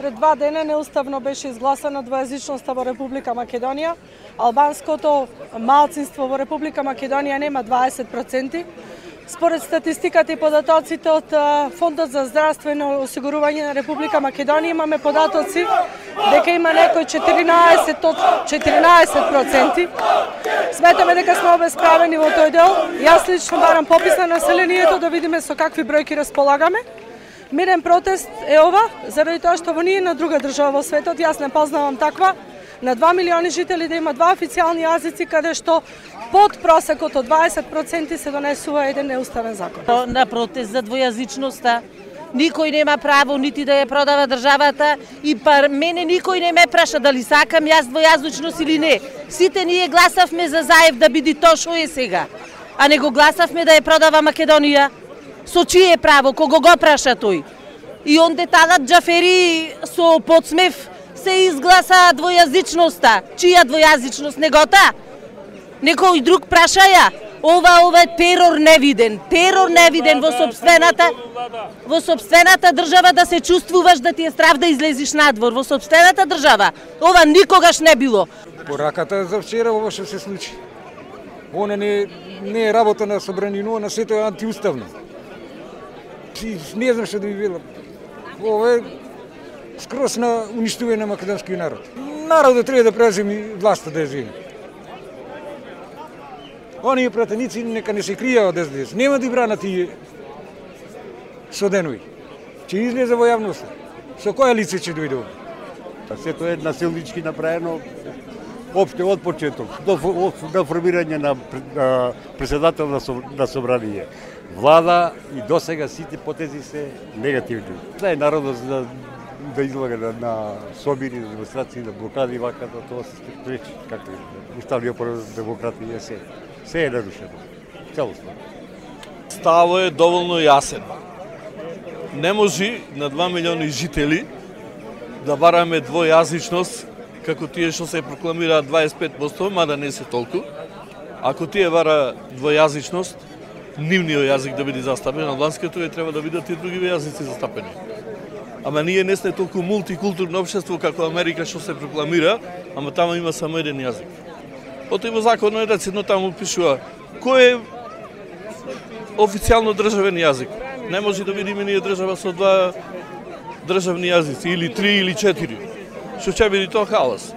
Пред 2 дена неуставно беше изгласана двојазичноста во Република Македонија. Албанското малцинство во Република Македонија нема 20%. Според статистиката и податоците од Фондот за здравствено осигурување на Република Македонија имаме податоци дека има некој 14%. Сметаме дека сме обесправени во тој дел. Јас лично барам попис на населението да видиме со какви бројки располагаме. Мирен протест е ова, заради тоа што во ние на друга држава во светот, јас не познавам таква, на 2 милиони жители да има 2 официјални јазици, каде што под просекот од 20% се донесува еден неуставен закон. На протест за двојазичноста, никој нема право нити да ја продава државата и мене никој не ме праша дали сакам јас двојазичност или не. Сите ние гласавме за Заев да биде тоа што е сега, а не го гласавме да ја продава Македонија. Со чие право, кого го праша тој? И онде тадат Џафери со подсмев се изгласа двојазичноста. Чија двојазичност? Негота? Некој друг праша ја? Ова е терор невиден. Терор невиден во сопствената држава да се чувствуваш да ти е страв да излезиш надвор. Во сопствената држава. Ова никогаш не било. Пораката за вчера ова што се случи. Она не е работа на собранино, на сето е антиуставно. Не знам што да би било. Ова е скроз на уништување на македонскиот народ. Народот треба да преземи власта да ја земи. Оние пратеници нека не се кријаат од СДС. Нема да брана тие со денови. Ќе излезе во јавноста. Со која лице ќе дојде овде? Сето е насилнички направено опште од почеток до формирање на председател на собрание. Влада и досега сите потези се негативни. Да е народот да излага на собири, на демонстрации, на блокади, вака да тоа се пречи, както уставниот поред демократија се е нарушено. Целосно. Ставот е доволно јасен. Не може на 2 милиони жители да бараме двојазичност, како тие што се прокламираат 25%, мада не се толку. Ако тие бара двојазичност, нивниот јазик да биде застапен, албанското треба да бидат и други јазици застапени. Ама ние не сме толку мултикултурно општество како Америка што се прокламира, ама таму има само еден јазик. Потоа во законот е рецидно таму пишува кој е официјално државен јазик. Не може да видиме ние држава со 2 државни јазици, или 3 или 4. Што ќе биде тоа хаос.